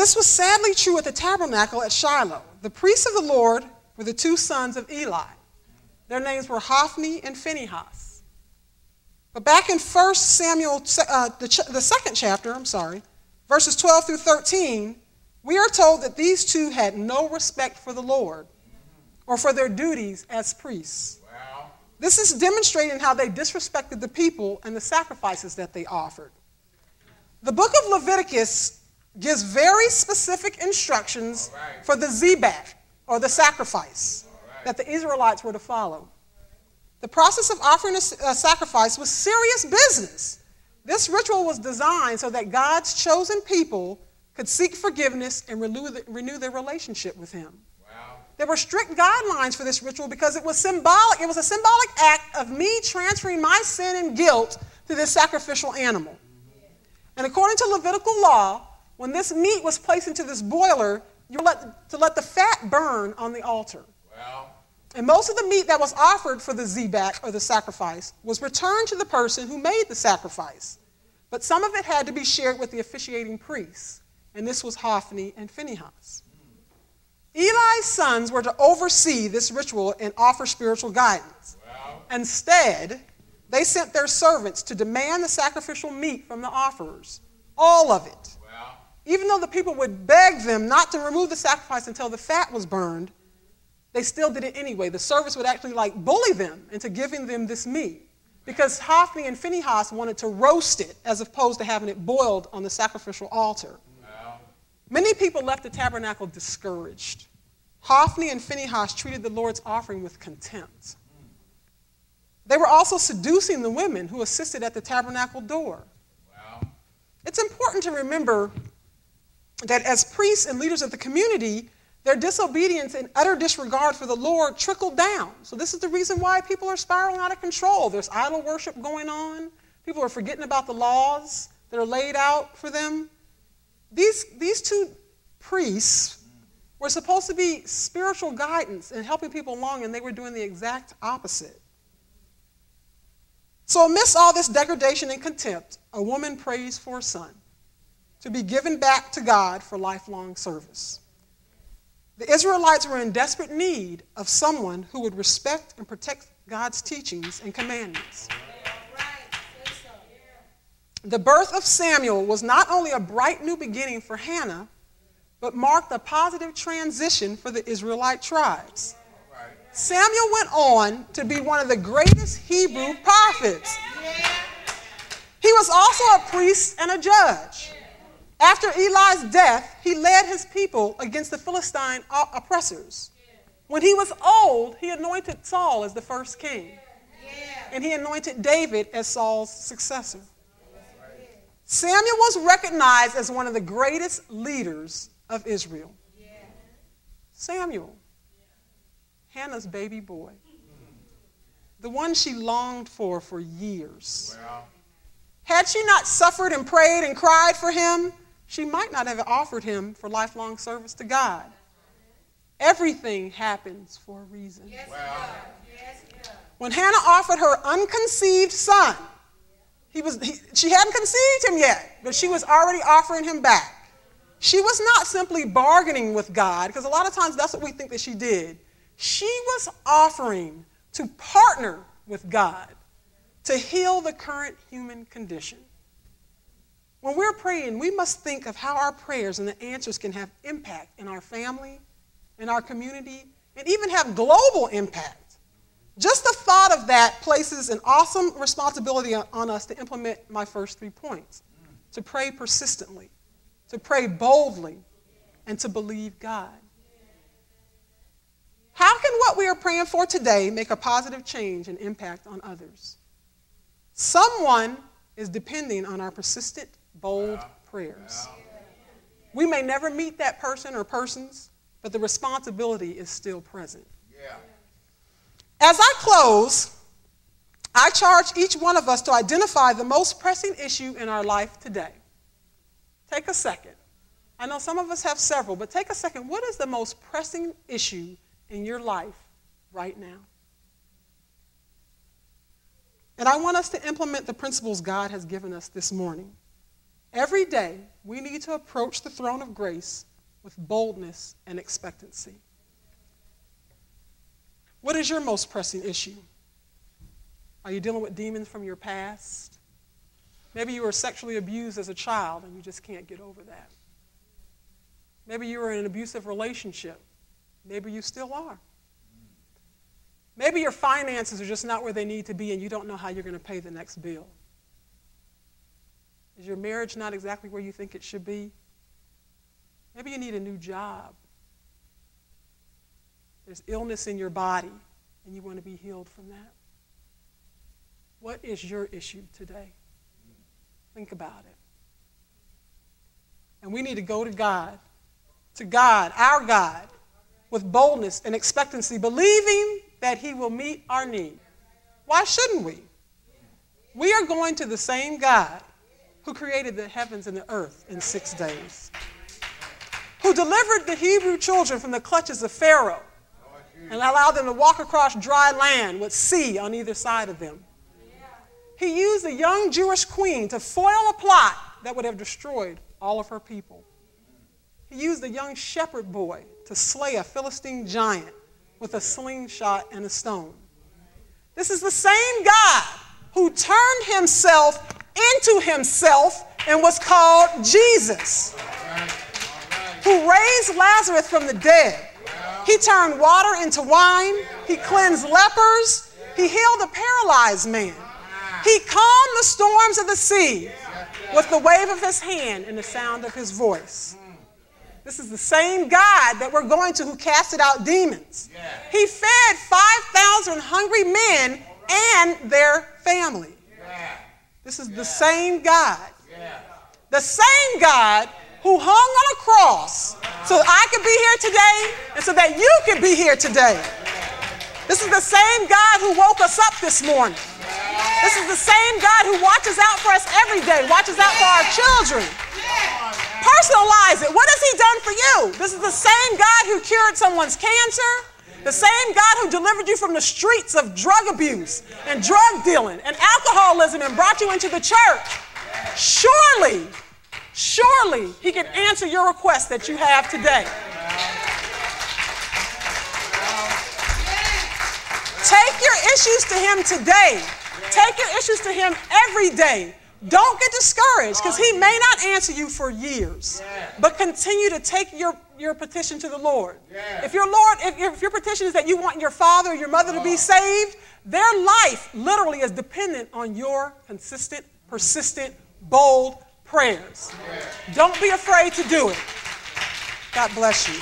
this was sadly true at the tabernacle at Shiloh. The priests of the Lord were the two sons of Eli. Their names were Hophni and Phinehas. But back in 1 Samuel, the second chapter, verses 12 through 13, we are told that these two had no respect for the Lord or for their duties as priests. Wow. This is demonstrating how they disrespected the people and the sacrifices that they offered. The book of Leviticus gives very specific instructions for the zebach, or the sacrifice, that the Israelites were to follow. The process of offering a sacrifice was serious business. This ritual was designed so that God's chosen people could seek forgiveness and renew their relationship with him. Wow. There were strict guidelines for this ritual because it was symbolic. It was a symbolic act of me transferring my sin and guilt to this sacrificial animal. And according to Levitical law, when this meat was placed into this boiler, you were to let the fat burn on the altar. Wow. And most of the meat that was offered for the zebach, or the sacrifice, was returned to the person who made the sacrifice. But some of it had to be shared with the officiating priests, and this was Hophni and Phinehas. Eli's sons were to oversee this ritual and offer spiritual guidance. Wow. Instead, they sent their servants to demand the sacrificial meat from the offerers, all of it. Wow. Even though the people would beg them not to remove the sacrifice until the fat was burned, they still did it anyway. The servants would actually bully them into giving them this meat because Hophni and Phinehas wanted to roast it as opposed to having it boiled on the sacrificial altar. Wow. Many people left the tabernacle discouraged. Hophni and Phinehas treated the Lord's offering with contempt. They were also seducing the women who assisted at the tabernacle door. Wow. It's important to remember that as priests and leaders of the community, their disobedience and utter disregard for the Lord trickled down. So this is the reason why people are spiraling out of control. There's idol worship going on. People are forgetting about the laws that are laid out for them. These two priests were supposed to be spiritual guidance and helping people along, and they were doing the exact opposite. So amidst all this degradation and contempt, a woman prays for a son to be given back to God for lifelong service. The Israelites were in desperate need of someone who would respect and protect God's teachings and commandments. The birth of Samuel was not only a bright new beginning for Hannah, but marked a positive transition for the Israelite tribes. Samuel went on to be one of the greatest Hebrew prophets. He was also a priest and a judge. After Eli's death, he led his people against the Philistine oppressors. When he was old, he anointed Saul as the first king. And he anointed David as Saul's successor. Samuel was recognized as one of the greatest leaders of Israel. Samuel, Hannah's baby boy, the one she longed for years. Had she not suffered and prayed and cried for him, she might not have offered him for lifelong service to God. Everything happens for a reason. When Hannah offered her unconceived son, she hadn't conceived him yet, but she was already offering him back. She was not simply bargaining with God, because a lot of times that's what we think that she did. She was offering to partner with God to heal the current human condition. When we're praying, we must think of how our prayers and the answers can have impact in our family, in our community, and even have global impact. Just the thought of that places an awesome responsibility on us to implement my first 3 points: to pray persistently, to pray boldly, and to believe God. How can what we are praying for today make a positive change and impact on others? Someone is depending on our persistent, bold prayers. We may never meet that person or persons, but the responsibility is still present. As I close, I charge each one of us to identify the most pressing issue in our life today. Take a second. I know some of us have several, but take a second. What is the most pressing issue in your life right now? And I want us to implement the principles God has given us this morning. Every day, we need to approach the throne of grace with boldness and expectancy. What is your most pressing issue? Are you dealing with demons from your past? Maybe you were sexually abused as a child and you just can't get over that. Maybe you were in an abusive relationship. Maybe you still are. Maybe your finances are just not where they need to be and you don't know how you're going to pay the next bill. Is your marriage not exactly where you think it should be? Maybe you need a new job. There's illness in your body and you want to be healed from that. What is your issue today? Think about it. And we need to go to God, our God, with boldness and expectancy, believing that he will meet our need. Why shouldn't we? We are going to the same God who created the heavens and the earth in 6 days, who delivered the Hebrew children from the clutches of Pharaoh and allowed them to walk across dry land with sea on either side of them. He used a young Jewish queen to foil a plot that would have destroyed all of her people. He used a young shepherd boy to slay a Philistine giant with a slingshot and a stone. This is the same God who turned himself into himself and was called Jesus, who raised Lazarus from the dead. He turned water into wine. He cleansed lepers. He healed a paralyzed man. He calmed the storms of the sea with the wave of his hand and the sound of his voice. This is the same God that we're going to who casted out demons. He fed 5,000 hungry men and their family. This is the same God. The same God who hung on a cross so that I could be here today and so that you could be here today. This is the same God who woke us up this morning. This is the same God who watches out for us every day, watches out for our children. Personalize it. What has he done for you? This is the same God who cured someone's cancer, the same God who delivered you from the streets of drug abuse and drug dealing and alcoholism and brought you into the church. Surely he can answer your request that you have today. Take your issues to him today. Take your issues to him every day. Don't get discouraged because he may not answer you for years, but continue to take your petition to the Lord. If your petition is that you want your father or your mother to be saved, their life literally is dependent on your consistent, persistent, bold prayers. Don't be afraid to do it. God bless you.